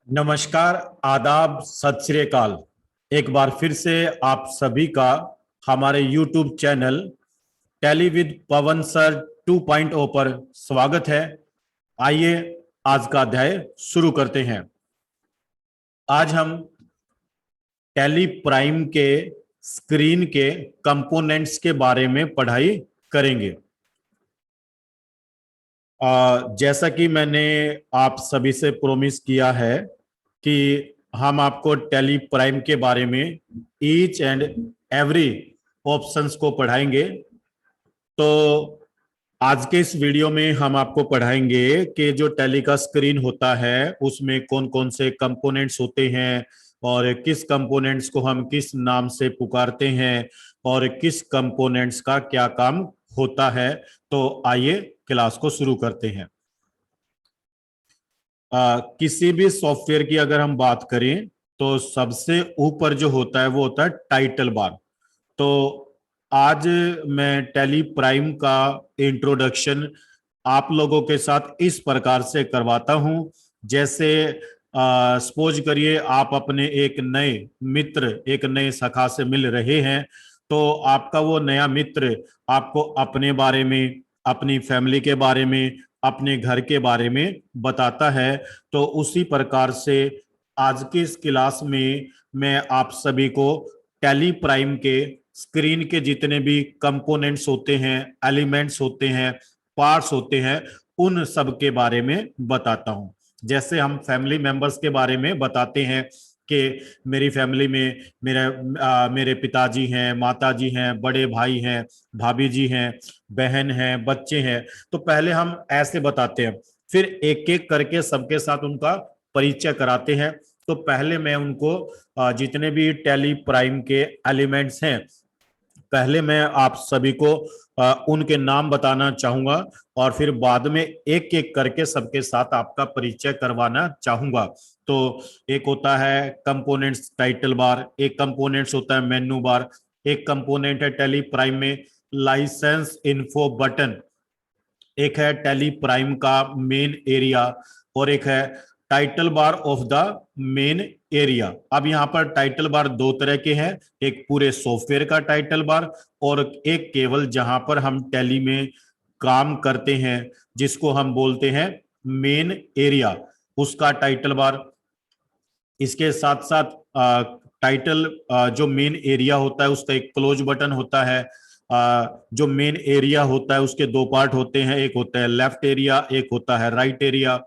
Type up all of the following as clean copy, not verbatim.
नमस्कार, आदाब, सत श्री अकाल। एक बार फिर से आप सभी का हमारे YouTube channel Tally with Pavan sir 2.0 पर स्वागत है। आइए आज का अध्याय शुरू करते हैं। आज हम टेली प्राइम के स्क्रीन के कंपोनेंट्स के बारे में पढ़ाई करेंगे। जैसा कि मैंने आप सभी से प्रॉमिस किया है कि हम आपको टेली प्राइम के बारे में ईच एंड एवरी ऑप्शंस को पढ़ाएंगे। तो आज के इस वीडियो में हम आपको पढ़ाएंगे कि जो टेली का स्क्रीन होता है उसमें कौन कौन से कंपोनेंट्स होते हैं और किस कंपोनेंट्स को हम किस नाम से पुकारते हैं और किस कंपोनेंट्स का क्या काम होता है। तो आइए क्लास को शुरू करते हैं। किसी भी सॉफ्टवेयर की अगर हम बात करें तो सबसे ऊपर जो होता है वो होता है टाइटल बार। तो आज मैं टेली प्राइम का इंट्रोडक्शन आप लोगों के साथ इस प्रकार से करवाता हूं, जैसे सपोज करिए आप अपने एक नए मित्र, एक नए सखा से मिल रहे हैं, तो आपका वो नया मित्र आपको अपने बारे में, अपनी फैमिली के बारे में, अपने घर के बारे में बताता है। तो उसी प्रकार से आज की इस क्लास में मैं आप सभी को टेली प्राइम के स्क्रीन के जितने भी कंपोनेंट्स होते हैं, एलिमेंट्स होते हैं, पार्ट्स होते हैं, उन सब के बारे में बताता हूं। जैसे हम फैमिली मेंबर्स के बारे में बताते हैं कि मेरी फैमिली में मेरे पिताजी हैं, माताजी हैं, बड़े भाई हैं, भाभी जी हैं, बहन हैं, बच्चे हैं। तो पहले हम ऐसे बताते हैं, फिर एक एक करके सबके साथ उनका परिचय कराते हैं। तो पहले मैं उनको जितने भी टेली प्राइम के एलिमेंट्स हैं, पहले मैं आप सभी को उनके नाम बताना चाहूंगा और फिर बाद में एक एक करके सबके साथ आपका परिचय करवाना चाहूंगा। तो एक होता है कंपोनेंट्स टाइटल बार, एक कंपोनेंट्स होता है मेन्यू बार, एक कंपोनेंट है टेली प्राइम में लाइसेंस इन्फो बटन, एक है टेली प्राइम का मेन एरिया और एक है title bar of the main area. अब यहाँ पर टाइटल बार दो तरह के हैं, एक पूरे सॉफ्टवेयर का टाइटल बार और एक केवल जहां पर हम टेली में काम करते हैं जिसको हम बोलते हैं मेन एरिया, उसका टाइटल बार। इसके साथ साथ टाइटल जो मेन एरिया होता है उसका एक क्लोज बटन होता है। जो मेन एरिया होता है उसके दो पार्ट होते हैं, एक होता है लेफ्ट एरिया, एक होता है राइट एरिया,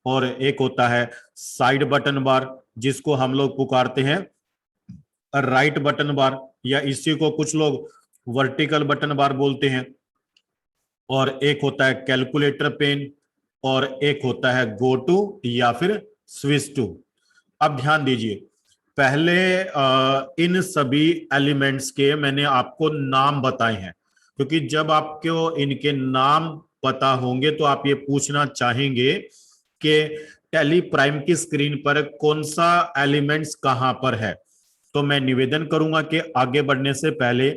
और एक होता है साइड बटन बार जिसको हम लोग पुकारते हैं राइट बटन बार, या इसी को कुछ लोग वर्टिकल बटन बार बोलते हैं। और एक होता है कैलकुलेटर पेन और एक होता है गो टू या फिर स्विच टू। अब ध्यान दीजिए, पहले इन सभी एलिमेंट्स के मैंने आपको नाम बताए हैं, क्योंकि जब आपको इनके नाम पता होंगे तो आप ये पूछना चाहेंगे कि टेली प्राइम की स्क्रीन पर कौन सा एलिमेंट्स कहां पर है। तो मैं निवेदन करूंगा कि आगे बढ़ने से पहले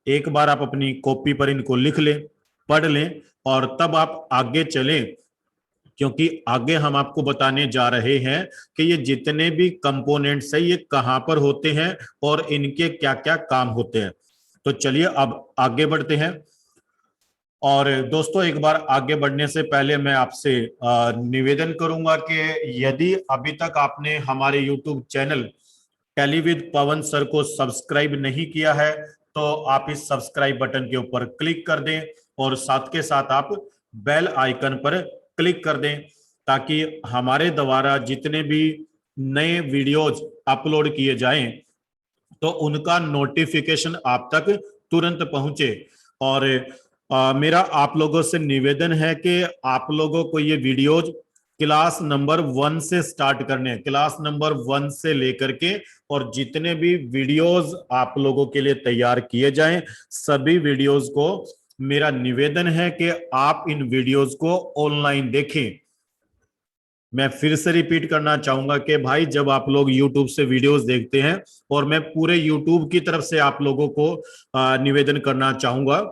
एक बार आप अपनी कॉपी पर इनको लिख लें, पढ़ लें और तब आप आगे चलें, क्योंकि आगे हम आपको बताने जा रहे हैं कि ये जितने भी कंपोनेंट्स है ये कहां पर होते हैं और इनके क्या क्या काम होते हैं। तो चलिए अब आगे बढ़ते हैं। और दोस्तों, एक बार आगे बढ़ने से पहले मैं आपसे निवेदन करूंगा कि यदि अभी तक आपने हमारे YouTube channel Tally with Pavan sir को सब्सक्राइब नहीं किया है तो आप इस सब्सक्राइब बटन के ऊपर क्लिक कर दें और साथ के साथ आप बेल आइकन पर क्लिक कर दें, ताकि हमारे द्वारा जितने भी नए वीडियोज अपलोड किए जाएं तो उनका नोटिफिकेशन आप तक तुरंत पहुंचे। और मेरा आप लोगों से निवेदन है कि आप लोगों को ये वीडियोज क्लास नंबर 1 से स्टार्ट करने हैं, क्लास नंबर 1 से लेकर के, और जितने भी वीडियोज आप लोगों के लिए तैयार किए जाएं सभी वीडियोज को मेरा निवेदन है कि आप इन वीडियोज को ऑनलाइन देखें। मैं फिर से रिपीट करना चाहूंगा कि भाई, जब आप लोग YouTube से वीडियोस देखते हैं, और मैं पूरे YouTube की तरफ से आप लोगों को निवेदन करना चाहूंगा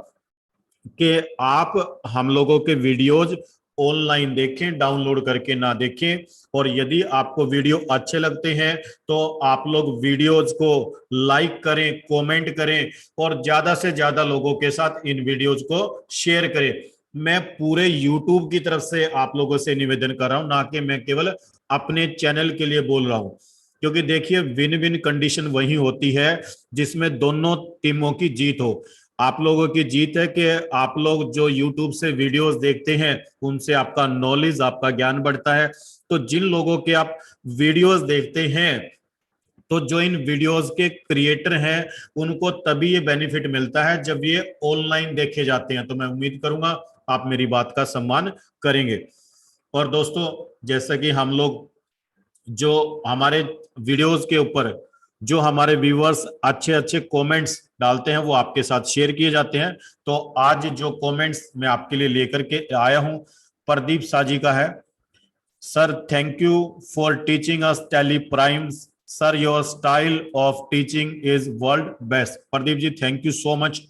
कि आप हम लोगों के वीडियोज ऑनलाइन देखें, डाउनलोड करके ना देखें। और यदि आपको वीडियो अच्छे लगते हैं तो आप लोग वीडियोज को लाइक करें, कमेंट करें और ज्यादा से ज्यादा लोगों के साथ इन वीडियोज को शेयर करें। मैं पूरे यूट्यूब की तरफ से आप लोगों से निवेदन कर रहा हूं, ना कि मैं केवल अपने चैनल के लिए बोल रहा हूं। क्योंकि देखिए, विन विन कंडीशन वही होती है जिसमें दोनों टीमों की जीत हो। आप लोगों की जीत है कि आप लोग जो YouTube से वीडियोस देखते हैं उनसे आपका नॉलेज, आपका ज्ञान बढ़ता है। तो जिन लोगों के आप वीडियोस देखते हैं, तो जो इन वीडियोस के क्रिएटर हैं उनको तभी ये बेनिफिट मिलता है जब ये ऑनलाइन देखे जाते हैं। तो मैं उम्मीद करूंगा आप मेरी बात का सम्मान करेंगे। और दोस्तों, जैसा कि हम लोग जो हमारे वीडियोस के ऊपर जो हमारे व्यूअर्स अच्छे अच्छे कमेंट्स डालते हैं वो आपके साथ शेयर किए जाते हैं। तो आज जो कमेंट्स मैं आपके लिए लेकर के आया हूं, प्रदीप साजी का है। Sir, thank you for teaching us Tally primes. Sir, your style of teaching is world best. Pradeep ji, thank you so much.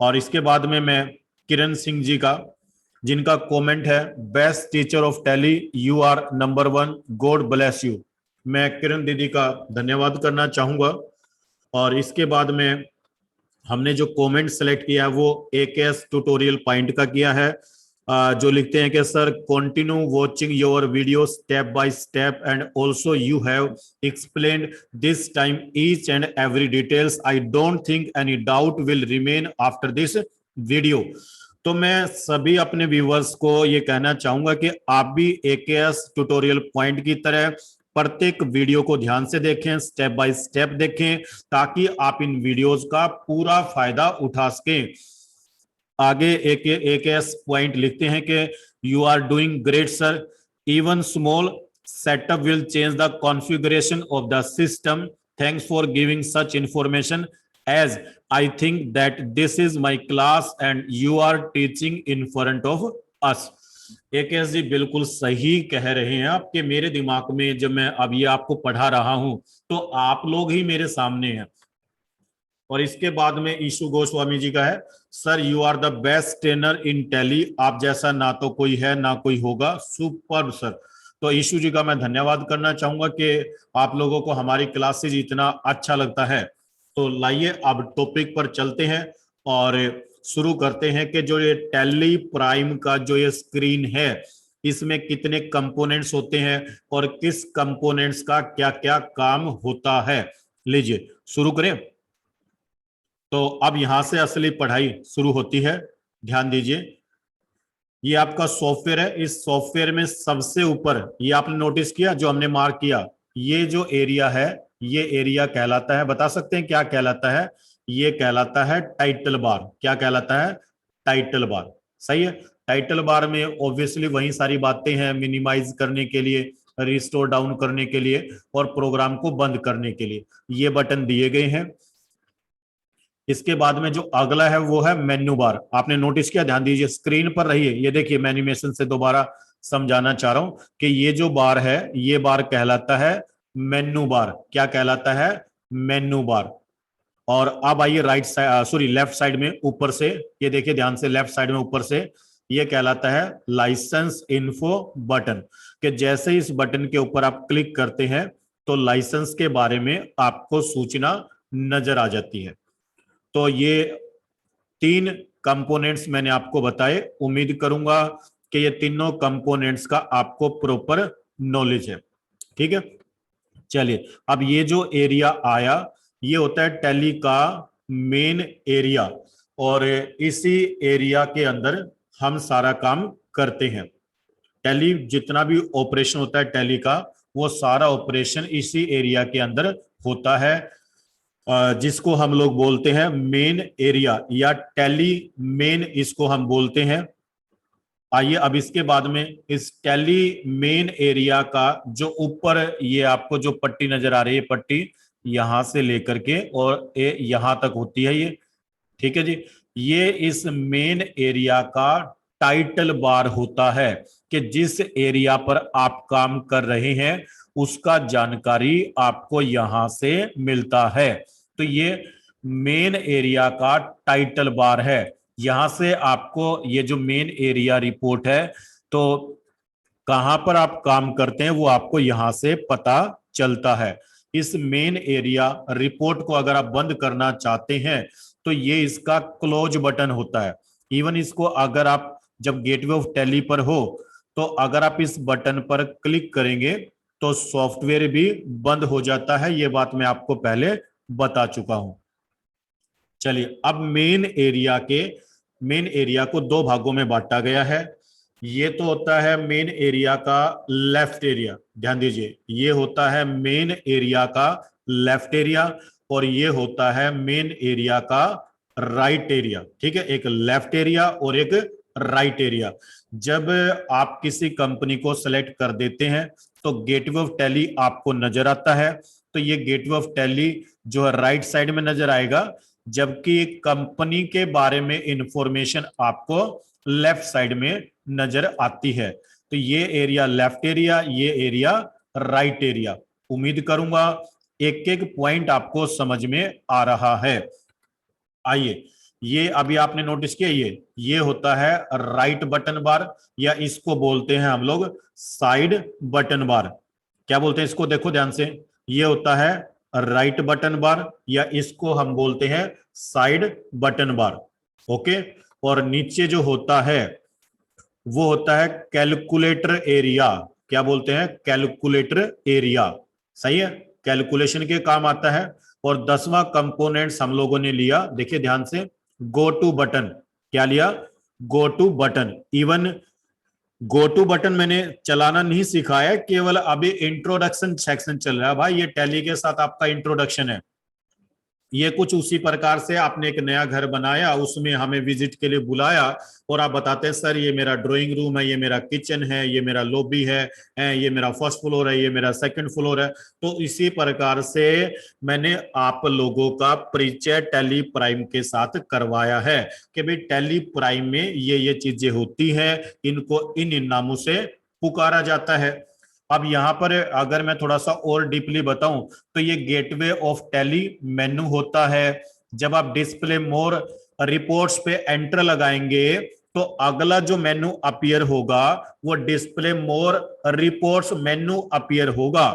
और इसके बाद में मैं किरण सिंह जी का, जिनका कमेंट है, best teacher of Tally, you are number one, God bless you. मैं किरण दीदी का धन्यवाद करना चाहूंगा। और इसके बाद में हमने जो कमेंट सेलेक्ट किया है वो एकेएस ट्यूटोरियल पॉइंट का किया है, जो लिखते हैं कि sir, continue watching your video step by step and also you have explained this time each and every details. I don't think any doubt will remain after this video. तो मैं सभी अपने व्यूवर्स को ये कहना चाहूंगा कि आप भी एकेएस ट्यूटोरियल पॉइंट की तरह प्रत्येक वीडियो को ध्यान से देखें, स्टेप बाय स्टेप देखें, ताकि आप इन वीडियोस का पूरा फायदा उठा सकें। आगे एक एस पॉइंट लिखते हैं कि you are doing great sir, even small setup will change the configuration of the system. Thanks for giving such information, as I think that this is my class and you are teaching in front of us. AKS ji बिल्कुल सही कह रहे हैं आप कि मेरे दिमाग में जब मैं अब ये आपको पढ़ा रहा हूं तो आप लोग ही मेरे सामने हैं। और इसके बाद में ईशु गोस्वामी जी का है, sir you are the best trainer in Tally, आप जैसा ना तो कोई है ना कोई होगा, सुपर सर। तो ईशु जी का मैं धन्यवाद करना चाहूंगा कि आप लोगों को हमारी क्लासेज इतना अच्छा लगता है। तो लाइए अब टॉपिक पर चलते हैं और शुरू करते हैं कि जो ये टैली प्राइम का जो ये स्क्रीन है, इसमें कितने कंपोनेंट्स होते हैं और किस कंपोनेंट्स का क्या क्या काम होता है। लीजिए शुरू करें। तो अब यहां से असली पढ़ाई शुरू होती है। ध्यान दीजिए, ये आपका सॉफ्टवेयर है। इस सॉफ्टवेयर में सबसे ऊपर ये आपने नोटिस किया, जो हमने मार्क किया, ये जो एरिया है, ये एरिया कहलाता है, बता सकते हैं क्या कहलाता है? ये कहलाता है टाइटल बार। क्या कहलाता है? Title bar. सही है। टाइटल बार में ऑब्वियसली वही सारी बातें हैं, मिनिमाइज करने के लिए, रिस्टोर डाउन करने के लिए और प्रोग्राम को बंद करने के लिए ये बटन दिए गए हैं। इसके बाद में जो अगला है वो है मेन्यू बार। आपने नोटिस किया? ध्यान दीजिए, स्क्रीन पर रहिए। ये देखिए, मैं एनिमेशन से दोबारा समझाना चाह रहा हूं कि ये जो बार है, ये बार कहलाता है मेन्यू बार। क्या कहलाता है? Menu bar. और अब आइए right side, sorry left side में ऊपर से, ये देखिए ध्यान से, लेफ्ट साइड में ऊपर से ये कहलाता है लाइसेंस इन्फो बटन। कि जैसे ही इस बटन के ऊपर आप क्लिक करते हैं तो लाइसेंस के बारे में आपको सूचना नजर आ जाती है। तो ये 3 कंपोनेंट्स मैंने आपको बताए। उम्मीद करूंगा कि ये तीनों कंपोनेंट्स का आपको प्रॉपर नॉलेज है। ठीक है, चलिए। अब ये जो एरिया आया, ये होता है टैली का मेन एरिया, और इसी एरिया के अंदर हम सारा काम करते हैं। टैली जितना भी ऑपरेशन होता है टैली का, वो सारा ऑपरेशन इसी एरिया के अंदर होता है, जिसको हम लोग बोलते हैं मेन एरिया या टैली मेन, इसको हम बोलते हैं। आइए अब इसके बाद में इस टैली मेन एरिया का जो ऊपर ये आपको जो पट्टी नजर आ रही है, पट्टी यहां से लेकर के और यहां तक होती है ये। ठीक है जी। ये इस मेन एरिया का टाइटल बार होता है कि जिस एरिया पर आप काम कर रहे हैं उसका जानकारी आपको यहां से मिलता है। तो ये मेन एरिया का टाइटल बार है। यहां से आपको ये जो मेन एरिया रिपोर्ट है, तो कहां पर आप काम करते हैं वो आपको यहां से पता चलता है। इस मेन एरिया रिपोर्ट को अगर आप बंद करना चाहते हैं तो ये इसका क्लोज बटन होता है। इवन इसको अगर आप जब गेटवे ऑफ टैली पर हो तो अगर आप इस बटन पर क्लिक करेंगे तो सॉफ्टवेयर भी बंद हो जाता है। ये बात मैं आपको पहले बता चुका हूं। चलिए, अब मेन एरिया को दो भागों में बांटा गया है। ये तो होता है मेन एरिया का लेफ्ट एरिया, ध्यान दीजिए, ये होता है मेन एरिया का लेफ्ट एरिया और ये होता है मेन एरिया का राइट एरिया। ठीक है, एक लेफ्ट एरिया और एक राइट एरिया। जब आप किसी कंपनी को सेलेक्ट कर देते हैं तो गेटवे ऑफ टैली आपको नजर आता है। तो ये गेटवे ऑफ टैली जो है राइट साइड में नजर आएगा, जबकि कंपनी के बारे में इंफॉर्मेशन आपको लेफ्ट साइड में नजर आती है। तो ये एरिया लेफ्ट एरिया, ये एरिया राइट एरिया। उम्मीद करूंगा एक एक पॉइंट आपको समझ में आ रहा है। आइए, ये अभी आपने नोटिस किया, ये होता है राइट बटन बार, या इसको बोलते हैं हम लोग साइड बटन बार। क्या बोलते हैं इसको, देखो ध्यान से, ये होता है राइट बटन बार या इसको हम बोलते हैं साइड बटन बार। ओके, और नीचे जो होता है वो होता है कैलकुलेटर एरिया। क्या बोलते हैं, कैलकुलेटर एरिया। सही है, कैलकुलेशन के काम आता है। और 10वां कंपोनेंट्स हम लोगों ने लिया, देखिए ध्यान से, गो टू बटन। क्या लिया, go to button. Even go to button मैंने चलाना नहीं सिखाया, केवल अभी इंट्रोडक्शन सेक्शन चल रहा है भाई, ये टैली के साथ आपका इंट्रोडक्शन है। ये कुछ उसी प्रकार से आपने एक नया घर बनाया, उसमें हमें विजिट के लिए बुलाया और आप बताते हैं सर ये मेरा ड्राइंग रूम है, ये मेरा किचन है, ये मेरा लॉबी है, ये मेरा फर्स्ट फ्लोर है, ये मेरा सेकंड फ्लोर है। तो इसी प्रकार से मैंने आप लोगों का परिचय टैली प्राइम के साथ करवाया है कि भाई टैली प्राइम में ये चीजें होती हैं, इनको इन नामों से पुकारा जाता है। अब यहां पर अगर मैं थोड़ा सा और डीपली बताऊं तो ये गेटवे ऑफ टैली मेनू होता है। जब आप डिस्प्ले मोर रिपोर्ट्स पे एंटर लगाएंगे तो अगला जो मेनू अपीयर होगा वो डिस्प्ले मोर रिपोर्ट्स मेनू अपीयर होगा।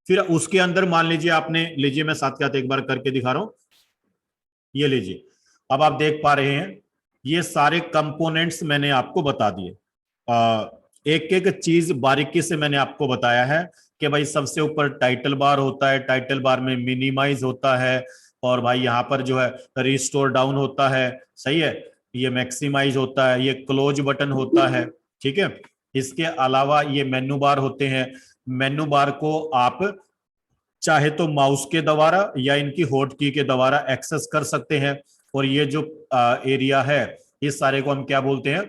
फिर उसके अंदर मान लीजिए आपने, लीजिए मैं साथ साथ एक बार करके दिखा रहा हूं, ये लीजिए, अब आप देख पा रहे हैं ये सारे कंपोनेंट्स मैंने आपको बता दिए। एक एक चीज बारीकी से मैंने आपको बताया है कि भाई सबसे ऊपर टाइटल बार होता है, टाइटल बार में मिनिमाइज होता है, और भाई यहाँ पर जो है रिस्टोर डाउन होता है। सही है, ये मैक्सिमाइज होता है, ये क्लोज बटन होता है। ठीक है, इसके अलावा ये मेनू बार होते हैं। मेनू बार को आप चाहे तो माउस के द्वारा या इनकी होट की के द्वारा एक्सेस कर सकते हैं। और ये जो एरिया है, इस सारे को हम क्या बोलते हैं,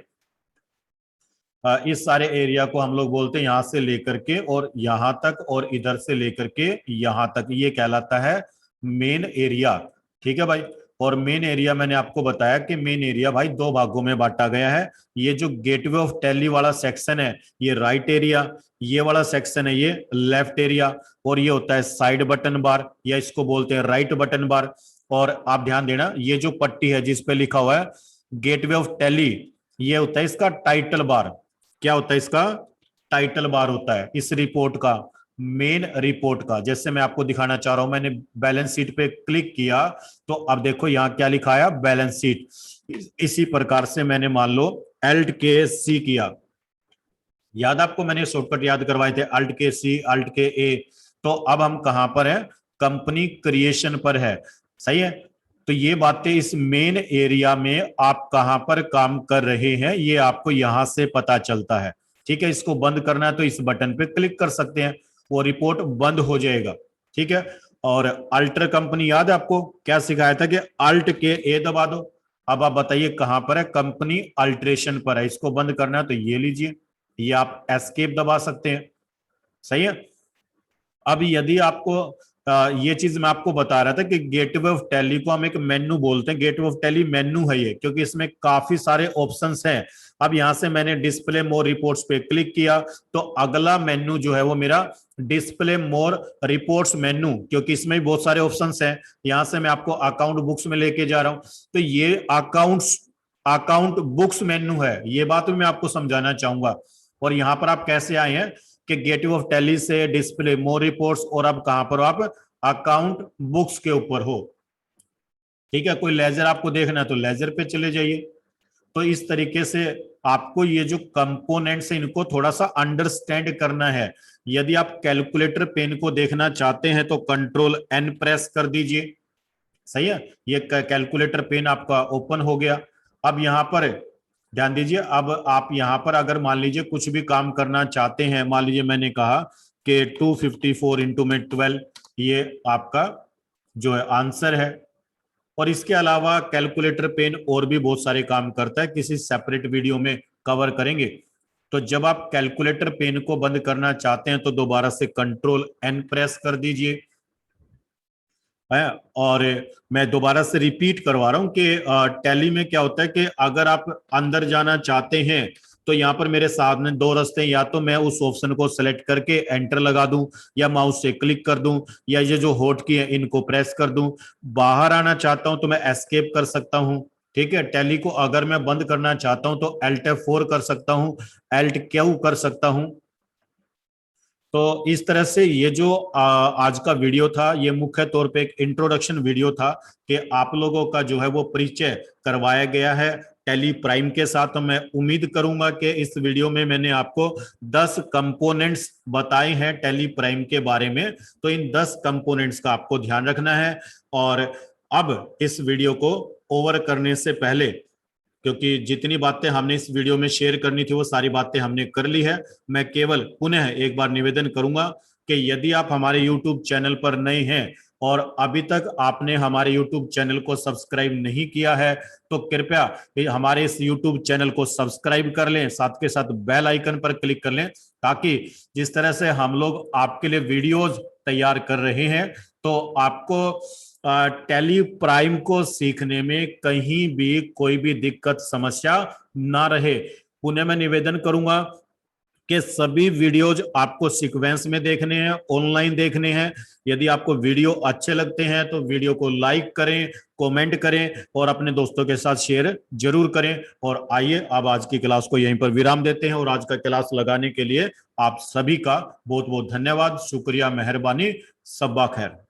इस सारे एरिया को हम लोग बोलते हैं यहां से लेकर के और यहां तक और इधर से लेकर के यहां तक, ये कहलाता है मेन एरिया। ठीक है भाई, और मेन एरिया मैंने आपको बताया कि मेन एरिया भाई दो भागों में बांटा गया है। ये जो गेटवे ऑफ टैली वाला सेक्शन है ये राइट एरिया, ये वाला सेक्शन है ये लेफ्ट एरिया, और ये होता है साइड बटन बार या इसको बोलते हैं राइट बटन बार। और आप ध्यान देना, ये जो पट्टी है जिस पे लिखा हुआ है गेटवे ऑफ टैली, ये होता है इसका टाइटल बार। क्या होता है इसका, टाइटल बार होता है इस रिपोर्ट का, मेन रिपोर्ट का। जैसे मैं आपको दिखाना चाह रहा हूं, मैंने बैलेंस शीट पे क्लिक किया तो अब देखो यहां क्या लिखा है, बैलेंस शीट। इसी प्रकार से मैंने मान लो अल्ट के सी किया, याद आपको मैंने शॉर्टकट याद करवाए थे, अल्ट के सी अल्ट के ए। तो अब हम कहां पर हैं, कंपनी क्रिएशन पर है। सही है, तो ये बातें इस मेन एरिया में आप कहां पर काम कर रहे हैं ये आपको यहां से पता चलता है। ठीक है, इसको बंद करना है तो इस बटन पे क्लिक कर सकते हैं, वो रिपोर्ट बंद हो जाएगा। ठीक है, और अल्टर कंपनी याद है आपको क्या सिखाया था कि अल्ट के ए दबा दो। अब आप बताइए कहां पर है, कंपनी अल्ट्रेशन पर है, इसको बंद करना है तो ये लीजिए, ये आप एस्केप दबा सकते हैं। सही है, अब यदि आपको ये चीज मैं आपको बता रहा था कि गेटवे ऑफ टैली को हम एक मेन्यू बोलते हैं, गेटवे ऑफ टैली मेन्यू है ये, क्योंकि इसमें काफी सारे ऑप्शंस हैं। अब यहां से मैंने डिस्प्ले मोर रिपोर्ट्स पे क्लिक किया तो अगला मेन्यू जो है वो मेरा डिस्प्ले मोर रिपोर्ट्स मेन्यू, क्योंकि इसमें भी बहुत सारे ऑप्शंस हैं। यहां से मैं आपको अकाउंट बुक्स में लेके जा रहा हूं, तो ये अकाउंट बुक्स मेन्यू है, ये बात भी मैं आपको समझाना चाहूंगा। और यहां पर आप कैसे आए हैं कि गेटवे ऑफ टैली से डिस्प्ले मोर रिपोर्ट्स, और अब कहां पर हो आप, अकाउंट बुक्स के ऊपर हो। ठीक है, कोई लेजर आपको देखना है तो लेजर पे चले जाइए। तो इस तरीके से आपको ये जो कंपोनेंट्स है इनको थोड़ा सा अंडरस्टैंड करना है। यदि आप कैलकुलेटर पेन को देखना चाहते हैं तो कंट्रोल एन प्रेस कर दीजिए। सही है, ये कैलकुलेटर पेन आपका ओपन हो गया। अब यहां पर ध्यान दीजिए, अब आप यहां पर अगर मान लीजिए कुछ भी काम करना चाहते हैं, मान लीजिए मैंने कहा कि 254 इंटू में 12, ये आपका जो है आंसर है। और इसके अलावा कैलकुलेटर पेन और भी बहुत सारे काम करता है, किसी सेपरेट वीडियो में कवर करेंगे। तो जब आप कैलकुलेटर पेन को बंद करना चाहते हैं तो दोबारा से कंट्रोल एन प्रेस कर दीजिए है। और मैं दोबारा से रिपीट करवा रहा हूं कि टैली में क्या होता है कि अगर आप अंदर जाना चाहते हैं तो यहाँ पर मेरे सामने दो रास्ते हैं, या तो मैं उस ऑप्शन को सेलेक्ट करके एंटर लगा दूं, या माउस से क्लिक कर दूं, या ये जो होट की है इनको प्रेस कर दूं। बाहर आना चाहता हूं तो मैं एस्केप कर सकता हूं। ठीक है, टैली को अगर मैं बंद करना चाहता हूं तो एल्ट F4 कर सकता हूं, एल्ट Q कर सकता हूं। तो इस तरह से ये जो आज का वीडियो था ये मुख्य तौर पे एक इंट्रोडक्शन वीडियो था कि आप लोगों का जो है वो परिचय करवाया गया है टैली प्राइम के साथ। तो मैं उम्मीद करूंगा कि इस वीडियो में मैंने आपको 10 कंपोनेंट्स बताए हैं टैली प्राइम के बारे में। तो इन 10 कंपोनेंट्स का आपको ध्यान रखना है। और अब इस वीडियो को ओवर करने से पहले, क्योंकि जितनी बातें हमने इस वीडियो में शेयर करनी थी वो सारी बातें हमने कर ली है, मैं केवल पुनः एक बार निवेदन करूंगा कि यदि आप हमारे YouTube चैनल पर नए हैं और अभी तक आपने हमारे YouTube चैनल को सब्सक्राइब नहीं किया है तो कृपया हमारे इस YouTube चैनल को सब्सक्राइब कर लें, साथ के साथ बेल आइकन पर क्लिक कर लें, ताकि जिस तरह से हम लोग आपके लिए वीडियोज तैयार कर रहे हैं तो आपको टैली प्राइम को सीखने में कहीं भी कोई भी दिक्कत समस्या ना रहे। पुनः मैं निवेदन करूंगा कि सभी वीडियोज आपको सीक्वेंस में देखने हैं, ऑनलाइन देखने हैं। यदि आपको वीडियो अच्छे लगते हैं तो वीडियो को लाइक करें, कमेंट करें और अपने दोस्तों के साथ शेयर जरूर करें। और आइए अब आज की क्लास को यहीं पर विराम देते हैं, और आज का क्लास लगाने के लिए आप सभी का बहुत बहुत धन्यवाद, शुक्रिया, मेहरबानी, सब्बा खैर।